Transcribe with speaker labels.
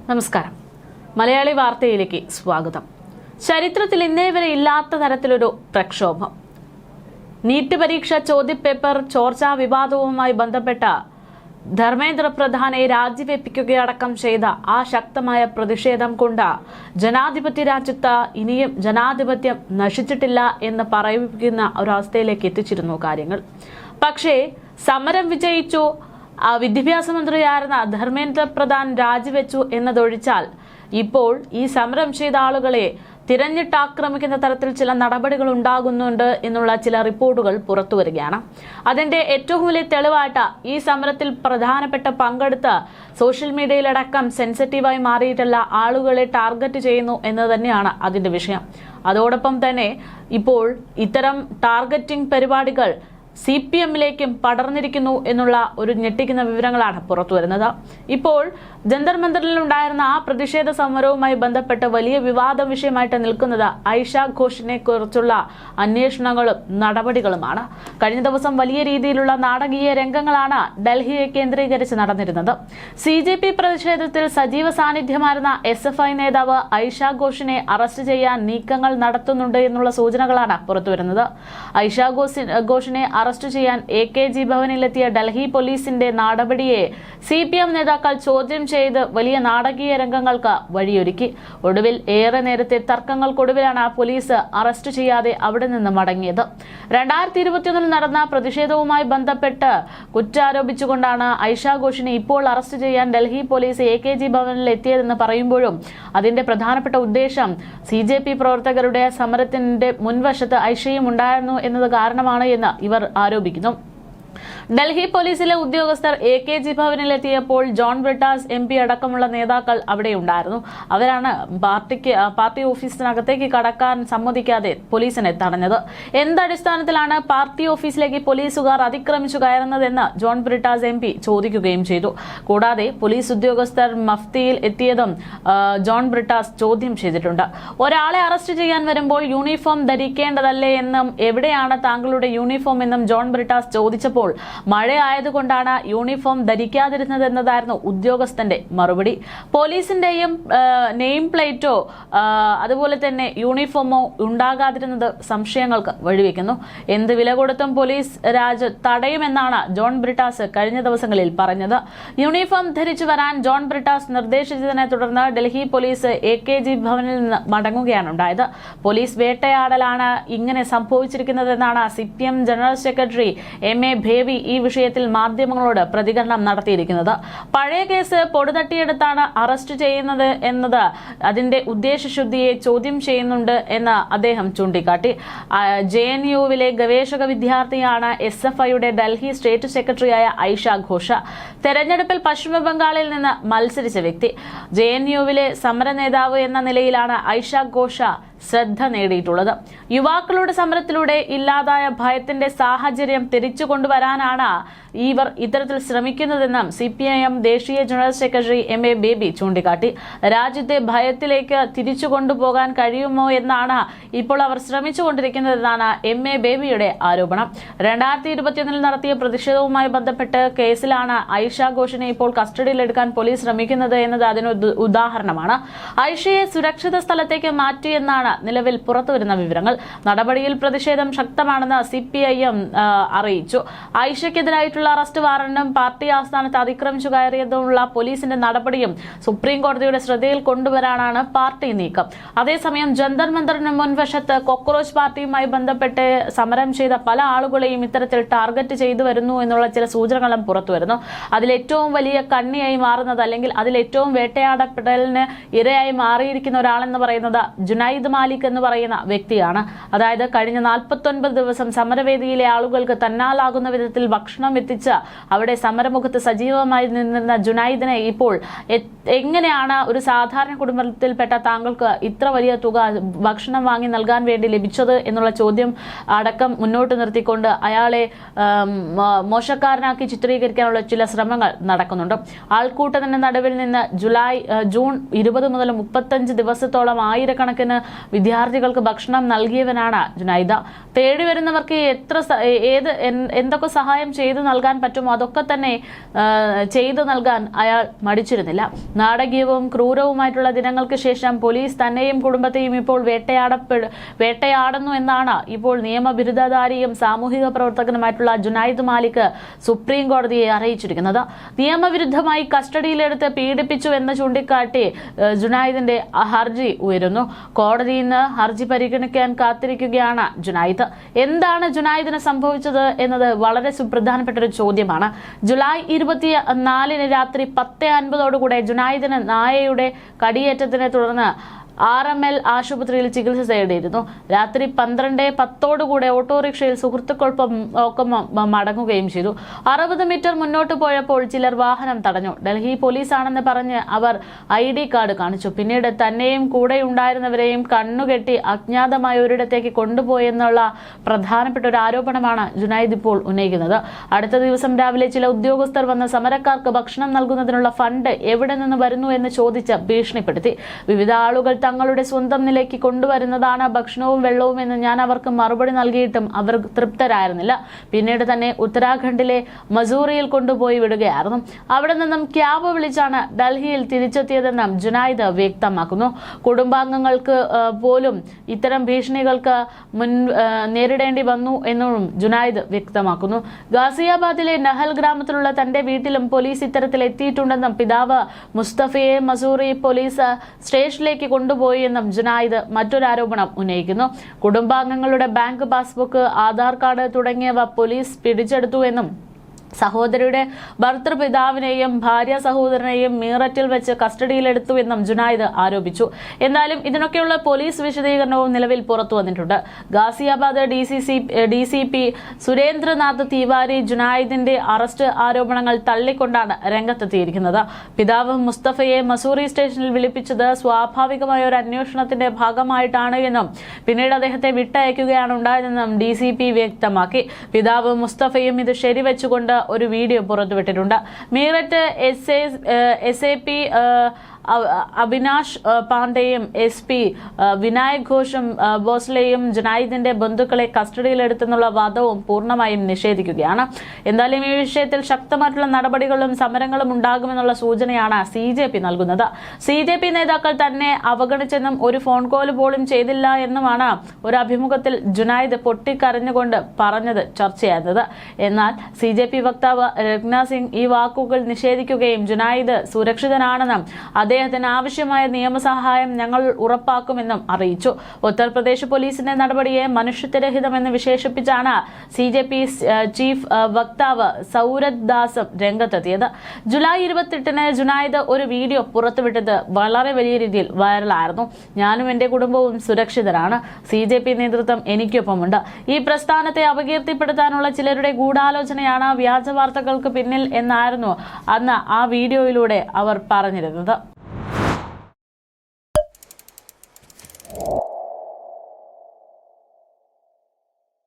Speaker 1: നമസ്കാരം. മലയാളി വാർത്തയിലേക്ക് സ്വാഗതം. ചരിത്രത്തിൽ ഇന്നേ വരെ ഇല്ലാത്ത തരത്തിലൊരു പ്രക്ഷോഭം. നീറ്റ് പരീക്ഷ ചോദ്യപേപ്പർ ചോർച്ചാ വിവാദവുമായി ബന്ധപ്പെട്ട ധർമ്മേന്ദ്ര പ്രധാനെ രാജിവെപ്പിക്കുകയടക്കം ചെയ്ത ആ ശക്തമായ പ്രതിഷേധം കൊണ്ട് ജനാധിപത്യ രാജ്യത്ത് ഇനിയും ജനാധിപത്യം നശിച്ചിട്ടില്ല എന്ന് പറയിപ്പിക്കുന്ന ഒരവസ്ഥയിലേക്ക് എത്തിച്ചിരുന്നു കാര്യങ്ങൾ. പക്ഷേ സമരം വിജയിച്ചു, വിദ്യാഭ്യാസ മന്ത്രിയായിരുന്ന ധർമ്മേന്ദ്ര പ്രധാൻ രാജിവെച്ചു എന്നതൊഴിച്ചാൽ ഇപ്പോൾ ഈ സമരം ചെയ്ത ആളുകളെ തിരഞ്ഞിട്ടാക്രമിക്കുന്ന തരത്തിൽ ചില നടപടികൾ ഉണ്ടാകുന്നുണ്ട് എന്നുള്ള ചില റിപ്പോർട്ടുകൾ പുറത്തു വരികയാണ്. അതിന്റെ ഏറ്റവും വലിയ തെളിവായിട്ട് ഈ സമരത്തിൽ പ്രധാനപ്പെട്ട പങ്കെടുത്ത് സോഷ്യൽ മീഡിയയിലടക്കം സെൻസിറ്റീവായി മാറിയിട്ടുള്ള ആളുകളെ ടാർഗറ്റ് ചെയ്യുന്നു എന്ന് തന്നെയാണ് അതിന്റെ വിഷയം. അതോടൊപ്പം തന്നെ ഇപ്പോൾ ഇത്തരം ടാർഗറ്റിംഗ് പരിപാടികൾ CPM-ലേക്കും പടർന്നിരിക്കുന്നു എന്നുള്ള ഒരു ഞെട്ടിക്കുന്ന വിവരങ്ങളാണ് പുറത്തുവരുന്നത്. ഇപ്പോൾ ജന്തർ മന്ദറിൽ ഉണ്ടായിരുന്ന ആ പ്രതിഷേധ സമരവുമായി ബന്ധപ്പെട്ട് വലിയ വിവാദ വിഷയമായിട്ട് നിൽക്കുന്നത് ഐഷ ഘോഷിനെ കുറിച്ചുള്ള അന്വേഷണങ്ങളും നടപടികളുമാണ്. കഴിഞ്ഞ ദിവസം വലിയ രീതിയിലുള്ള നാടകീയ രംഗങ്ങളാണ് ഡൽഹിയെ കേന്ദ്രീകരിച്ച് നടന്നിരുന്നത്. CJP പ്രതിഷേധത്തിൽ സജീവ സാന്നിധ്യമായിരുന്ന SFI നേതാവ് ഐഷ ഘോഷിനെ അറസ്റ്റ് ചെയ്യാൻ നീക്കങ്ങൾ നടത്തുന്നുണ്ട് എന്നുള്ള സൂചനകളാണ് പുറത്തുവരുന്നത്. ഐഷ ഘോഷിനെ അറസ്റ്റ് ചെയ്യാൻ AKG ഭവനിലെത്തിയ ഡൽഹി പോലീസിന്റെ നടപടിയെ CPM നേതാക്കൾ ചോദ്യം ചെയ്ത് വലിയ നാടകീയ രംഗങ്ങൾക്ക് വഴിയൊരുക്കി. ഒടുവിൽ ഏറെ നേരത്തെ തർക്കങ്ങൾക്കൊടുവിലാണ് പോലീസ് അറസ്റ്റ് ചെയ്യാതെ അവിടെ നിന്ന് മടങ്ങിയത്. 2021 നടന്ന പ്രതിഷേധവുമായി ബന്ധപ്പെട്ട് കുറ്റാരോപിച്ചുകൊണ്ടാണ് ഐഷ ഘോഷിനെ ഇപ്പോൾ അറസ്റ്റ് ചെയ്യാൻ ഡൽഹി പോലീസ് AKG ഭവനിൽ എത്തിയതെന്ന് പറയുമ്പോഴും അതിന്റെ പ്രധാനപ്പെട്ട ഉദ്ദേശം CJP പ്രവർത്തകരുടെ സമരത്തിന്റെ മുൻവശത്ത് ഐഷയും ഉണ്ടായിരുന്നു എന്നത് കാരണമാണ് എന്ന് ഇവർ ആരോപിക്കുന്നു. ഡൽഹി പോലീസിലെ ഉദ്യോഗസ്ഥർ AKG ഭവനിലെത്തിയപ്പോൾ ജോൺ ബ്രിട്ടാസ് MP അടക്കമുള്ള നേതാക്കൾ അവിടെ ഉണ്ടായിരുന്നു. അവരാണ് പാർട്ടി ഓഫീസിനകത്തേക്ക് കടക്കാൻ സമ്മതിക്കാതെ പോലീസിനെ തടഞ്ഞത്. എന്തടിസ്ഥാനത്തിലാണ് പാർട്ടി ഓഫീസിലേക്ക് പോലീസുകാർ അതിക്രമിച്ചു കയറുന്നതെന്ന് ജോൺ ബ്രിട്ടാസ് MP ചോദിക്കുകയും ചെയ്തു. കൂടാതെ പോലീസ് ഉദ്യോഗസ്ഥർ മഫ്തിയിൽ എത്തിയതും ജോൺ ബ്രിട്ടാസ് ചോദ്യം ചെയ്തിട്ടുണ്ട്. ഒരാളെ അറസ്റ്റ് ചെയ്യാൻ വരുമ്പോൾ യൂണിഫോം ധരിക്കേണ്ടതല്ലേ എന്നും എവിടെയാണ് താങ്കളുടെ യൂണിഫോം എന്നും ജോൺ ബ്രിട്ടാസ് ചോദിച്ചപ്പോൾ മഴയായതുകൊണ്ടാണ് യൂണിഫോം ധരിക്കാതിരുന്നതെന്നതായിരുന്നു ഉദ്യോഗസ്ഥന്റെ മറുപടി. പോലീസിന്റെയും നെയിം പ്ലേറ്റോ അതുപോലെ തന്നെ യൂണിഫോമോ ഉണ്ടാകാതിരുന്നത് സംശയങ്ങൾക്ക് വഴിവെക്കുന്നു. എന്ത് വില കൊടുത്തും പോലീസ് രാജ് തടയുമെന്നാണ് ജോൺ ബ്രിട്ടാസ് കഴിഞ്ഞ ദിവസങ്ങളിൽ പറഞ്ഞത്. യൂണിഫോം ധരിച്ചു വരാൻ ജോൺ ബ്രിട്ടാസ് നിർദ്ദേശിച്ചതിനെ തുടർന്ന് ഡൽഹി പോലീസ് AKG ഭവനിൽ നിന്ന് മടങ്ങുകയാണ് ഉണ്ടായത്. പോലീസ് വേട്ടയാടലാണ് ഇങ്ങനെ സംഭവിച്ചിരിക്കുന്നതെന്നാണ് CPM general secretary MA baby ഈ വിഷയത്തിൽ മാധ്യമങ്ങളോട് പ്രതികരണം നടത്തിയിരിക്കുന്നത്. പഴയ കേസ് പൊടുതട്ടിയെടുത്താണ് അറസ്റ്റ് ചെയ്യുന്നത് എന്നത് അതിന്റെ ഉദ്ദേശശുദ്ധിയെ ചോദ്യം ചെയ്യുന്നുണ്ട് എന്ന് അദ്ദേഹം ചൂണ്ടിക്കാട്ടി. JNU-വിലെ ഗവേഷക വിദ്യാർത്ഥിയാണ് SFI-യുടെ ഡൽഹി സ്റ്റേറ്റ് സെക്രട്ടറിയായ ഐഷ ഘോഷ്. തെരഞ്ഞെടുപ്പിൽ പശ്ചിമ ബംഗാളിൽ നിന്ന് മത്സരിച്ച വ്യക്തി. JNU-വിലെ സമര നേതാവ് എന്ന നിലയിലാണ് ഐഷ ഘോഷ് ശ്രദ്ധ നേടിയിട്ടുള്ളത്. യുവാക്കളുടെ സമരത്തിലൂടെ ഇല്ലാതായ ഭയത്തിന്റെ സാഹചര്യം തിരിച്ചു കൊണ്ടുവരാനാണ് ഇവർ ഇത്തരത്തിൽ ശ്രമിക്കുന്നതെന്നും CPIM ദേശീയ ജനറൽ സെക്രട്ടറി MA ബേബി ചൂണ്ടിക്കാട്ടി. രാജ്യത്തെ ഭയത്തിലേക്ക് തിരിച്ചു കൊണ്ടുപോകാൻ കഴിയുമോ എന്നാണ് ഇപ്പോൾ അവർ ശ്രമിച്ചുകൊണ്ടിരിക്കുന്നതെന്നാണ് MA ബേബിയുടെ ആരോപണം. 2021 നടത്തിയ പ്രതിഷേധവുമായി ബന്ധപ്പെട്ട് കേസിലാണ് ഐഷ ഘോഷിനെ ഇപ്പോൾ കസ്റ്റഡിയിലെടുക്കാൻ പോലീസ് ശ്രമിക്കുന്നത് എന്നത് അതിനൊരു ഉദാഹരണമാണ്. ഐഷയെ സുരക്ഷിത സ്ഥലത്തേക്ക് മാറ്റിയെന്നാണ് നിലവിൽ പുറത്തുവരുന്ന വിവരങ്ങൾ. നടപടിയിൽ പ്രതിഷേധം ശക്തമാണെന്ന് CPIM അറിയിച്ചു. ഐഷയ്ക്കെതിരായിട്ടുള്ള അറസ്റ്റ് വാറന്റും പാർട്ടി ആസ്ഥാനത്ത് അതിക്രമിച്ചു കയറിയതുമുള്ള പോലീസിന്റെ നടപടിയും സുപ്രീം കോടതിയുടെ ശ്രദ്ധയിൽ കൊണ്ടുവരാനാണ് പാർട്ടി നീക്കം. അതേസമയം ജന്തർ മന്ദറിന് മുൻവശത്ത് കോക്രോച്ച് പാർട്ടിയുമായി ബന്ധപ്പെട്ട് സമരം ചെയ്ത പല ആളുകളെയും ഇത്തരത്തിൽ ടാർഗറ്റ് ചെയ്തു വരുന്നു എന്നുള്ള ചില സൂചനകളും പുറത്തുവരുന്നു. അതിലേറ്റവും വലിയ കണ്ണിയായി മാറുന്നത് അല്ലെങ്കിൽ അതിലേറ്റവും വേട്ടയാടപ്പെടലിന് ഇരയായി മാറിയിരിക്കുന്ന ഒരാളെന്ന് പറയുന്നത് ജുനൈദ് മാലിക് എന്ന് പറയുന്ന വ്യക്തിയാണ്. അതായത് കഴിഞ്ഞ 49 ദിവസം സമരവേദിയിലെ ആളുകൾക്ക് തന്നാലാകുന്ന വിധത്തിൽ ഭക്ഷണം എത്തിച്ച് അവിടെ സമരമുഖത്ത് സജീവമായി നിന്നിരുന്ന ജുനൈദിനെ ഇപ്പോൾ എങ്ങനെയാണ് ഒരു സാധാരണ കുടുംബത്തിൽപ്പെട്ട താങ്കൾക്ക് ഇത്ര വലിയ തുക ഭക്ഷണം വാങ്ങി നൽകാൻ വേണ്ടി ലഭിച്ചത് എന്നുള്ള ചോദ്യം അടക്കം മുന്നോട്ട് നിർത്തിക്കൊണ്ട് അയാളെ മോശക്കാരനാക്കി ചിത്രീകരിക്കാനുള്ള ചില ശ്രമങ്ങൾ നടക്കുന്നുണ്ട്. ആൾക്കൂട്ടത്തിന്റെ നടുവിൽ നിന്ന് ജൂൺ 20 മുതൽ 35 ദിവസത്തോളം ആയിരക്കണക്കിന് വിദ്യാർത്ഥികൾക്ക് ഭക്ഷണം നൽകിയവനാണ് ജുനൈദ്. തേടി വരുന്നവർക്ക് എന്തൊക്കെ സഹായം ചെയ്തു നൽകാൻ പറ്റുമോ അതൊക്കെ തന്നെ ചെയ്തു നൽകാൻ അയാൾ മടിച്ചിരുന്നില്ല. നാടകീയവും ക്രൂരവുമായിട്ടുള്ള ദിനങ്ങൾക്ക് ശേഷം പോലീസ് തന്നെയും കുടുംബത്തെയും ഇപ്പോൾ വേട്ടയാടുന്നു എന്നാണ് ഇപ്പോൾ നിയമബിരുദധാരിയും സാമൂഹിക പ്രവർത്തകനുമായിട്ടുള്ള ജുനൈദ് മാലിക് സുപ്രീം കോടതിയെ അറിയിച്ചിരിക്കുന്നത്. നിയമവിരുദ്ധമായി കസ്റ്റഡിയിലെടുത്ത് പീഡിപ്പിച്ചു എന്ന് ചൂണ്ടിക്കാട്ടി ജുനൈദിന്റെ ഹർജി ഉയരുന്നു. കോടതി ഇന്ന് ഹർജി പരിഗണിക്കാൻ കാത്തിരിക്കുകയാണ് ജുനൈദ്. എന്താണ് ജുനൈദിന് സംഭവിച്ചത് എന്നത് വളരെ സുപ്രധാനപ്പെട്ട ഒരു ചോദ്യമാണ്. ജൂലൈ 24 രാത്രി 10:50 ജുനൈദിന് നായയുടെ കടിയേറ്റത്തിനെ തുടർന്ന് RML ആശുപത്രിയിൽ ചികിത്സ തേടിയിരുന്നു. രാത്രി 12:10 ഓട്ടോറിക്ഷയിൽ സുഹൃത്തുക്കൾക്കൊപ്പം മടങ്ങുകയും ചെയ്തു. 60 മീറ്റർ മുന്നോട്ട് പോയപ്പോൾ ചിലർ വാഹനം തടഞ്ഞു. ഡൽഹി പോലീസാണെന്ന് പറഞ്ഞ് അവർ ID കാർഡ് കാണിച്ചു. പിന്നീട് തന്നെയും കൂടെയുണ്ടായിരുന്നവരെയും കണ്ണുകെട്ടി അജ്ഞാതമായ ഒരിടത്തേക്ക് കൊണ്ടുപോയെന്നുള്ള പ്രധാനപ്പെട്ട ഒരു ആരോപണമാണ് ജുനൈദ് ഇപ്പോൾ ഉന്നയിക്കുന്നത്. അടുത്ത ദിവസം രാവിലെ ചില ഉദ്യോഗസ്ഥർ വന്ന് സമരക്കാർക്ക് ഭക്ഷണം നൽകുന്നതിനുള്ള ഫണ്ട് എവിടെ നിന്ന് വരുന്നു എന്ന് ചോദിച്ച് ഭീഷണിപ്പെടുത്തി. വിവിധ ആളുകൾ തങ്ങളുടെ സ്വന്തം നിലയ്ക്ക് കൊണ്ടുവരുന്നതാണ് ഭക്ഷണവും വെള്ളവും എന്ന് ഞാൻ അവർക്ക് മറുപടി നൽകിയിട്ടും അവർ തൃപ്തരായിരുന്നില്ല. പിന്നീട് തന്നെ ഉത്തരാഖണ്ഡിലെ മസൂറിയിൽ കൊണ്ടുപോയി വിടുകയായിരുന്നു. അവിടെ നിന്നും ക്യാബ് വിളിച്ചാണ് ഡൽഹിയിൽ തിരിച്ചെത്തിയതെന്നും ജുനൈദ് വ്യക്തമാക്കുന്നു. കുടുംബാംഗങ്ങൾക്ക് പോലും ഇത്തരം ഭീഷണികൾക്ക് നേരിടേണ്ടി വന്നു എന്നും ജുനൈദ് വ്യക്തമാക്കുന്നു. ഗാസിയാബാദിലെ നഹൽ ഗ്രാമത്തിലുള്ള തന്റെ വീട്ടിലും പോലീസ് ഇത്തരത്തിൽ എത്തിയിട്ടുണ്ടെന്നും പിതാവ് മുസ്തഫയെ മസൂറി പോലീസ് സ്റ്റേഷനിലേക്ക് കൊണ്ടുപോയി എന്നും ജുനൈദ് മറ്റൊരു ആരോപണം ഉന്നയിക്കുന്നു. കുടുംബാംഗങ്ങളുടെ ബാങ്ക് പാസ്ബുക്ക്, ആധാർ കാർഡ് തുടങ്ങിയവ പോലീസ് പിടിച്ചെടുത്തു എന്നും സഹോദരിയുടെ ഭർത്തൃപിതാവിനെയും ഭാര്യ സഹോദരനെയും മീററ്റിൽ വെച്ച് കസ്റ്റഡിയിലെടുത്തുവെന്നും ജുനൈദ് ആരോപിച്ചു. എന്നാലും ഇതിനൊക്കെയുള്ള പോലീസ് വിശദീകരണവും നിലവിൽ പുറത്തു വന്നിട്ടുണ്ട്. ഗാസിയാബാദ് DCP സുരേന്ദ്രനാഥ് തിവാരി ജുനൈദിന്റെ അറസ്റ്റ് ആരോപണങ്ങൾ തള്ളിക്കൊണ്ടാണ് രംഗത്തെത്തിയിരിക്കുന്നത്. പിതാവ് മുസ്തഫയെ മസൂറി സ്റ്റേഷനിൽ വിളിപ്പിച്ചത് സ്വാഭാവികമായ ഒരു അന്വേഷണത്തിന്റെ ഭാഗമായിട്ടാണ് എന്നും പിന്നീട് അദ്ദേഹത്തെ വിട്ടയക്കുകയാണ് ഉണ്ടായതെന്നും DCP വ്യക്തമാക്കി. പിതാവ് മുസ്തഫയും ഇത് ശരിവെച്ചുകൊണ്ട് ഒരു വീഡിയോ പുറത്തുവിട്ടിട്ടുണ്ട്. മീററ്റ് SAP അവിനാഷ് പാണ്ഡെയും SP വിനായക് ഘോഷും ബോസ്ലെയും ജുനൈദിന്റെ ബന്ധുക്കളെ കസ്റ്റഡിയിലെടുത്തെന്നുള്ള വാദവും പൂർണ്ണമായും നിഷേധിക്കുകയാണ്. എന്തായാലും ഈ വിഷയത്തിൽ ശക്തമായിട്ടുള്ള നടപടികളും സമരങ്ങളും ഉണ്ടാകുമെന്നുള്ള സൂചനയാണ് CJP നൽകുന്നത്. CJP നേതാക്കൾ തന്നെ അവഗണിച്ചെന്നും ഒരു ഫോൺ കോൾ പോലും ചെയ്തില്ല എന്നുമാണ് ഒരു അഭിമുഖത്തിൽ ജുനൈദ് പൊട്ടിക്കരഞ്ഞുകൊണ്ട് പറഞ്ഞത് ചർച്ചയായത്. എന്നാൽ CJP വക്താവ് രത്ന സിംഗ് ഈ വാക്കുകൾ നിഷേധിക്കുകയും ജുനൈദ് സുരക്ഷിതനാണെന്നും അദ്ദേഹത്തിന് ആവശ്യമായ നിയമസഹായം ഞങ്ങൾ ഉറപ്പാക്കുമെന്നും അറിയിച്ചു. ഉത്തർപ്രദേശ് പോലീസിന്റെ നടപടിയെ മനുഷ്യത്വരഹിതമെന്ന് വിശേഷിപ്പിച്ചാണ് CJP ചീഫ് വക്താവ് സൗരത് ദാസും രംഗത്തെത്തിയത്. ജൂലൈ 28 ജുനൈദ് ഒരു വീഡിയോ പുറത്തുവിട്ടത് വളരെ വലിയ രീതിയിൽ വൈറലായിരുന്നു. ഞാനും എന്റെ കുടുംബവും സുരക്ഷിതരാണ്. CJP നേതൃത്വം എനിക്കൊപ്പമുണ്ട്. ഈ പ്രസ്ഥാനത്തെ അപകീർത്തിപ്പെടുത്താനുള്ള ചിലരുടെ ഗൂഢാലോചനയാണ് വ്യാജ വാർത്തകൾക്ക് പിന്നിൽ എന്നായിരുന്നു അന്ന് ആ വീഡിയോയിലൂടെ അവർ പറഞ്ഞിരുന്നത്.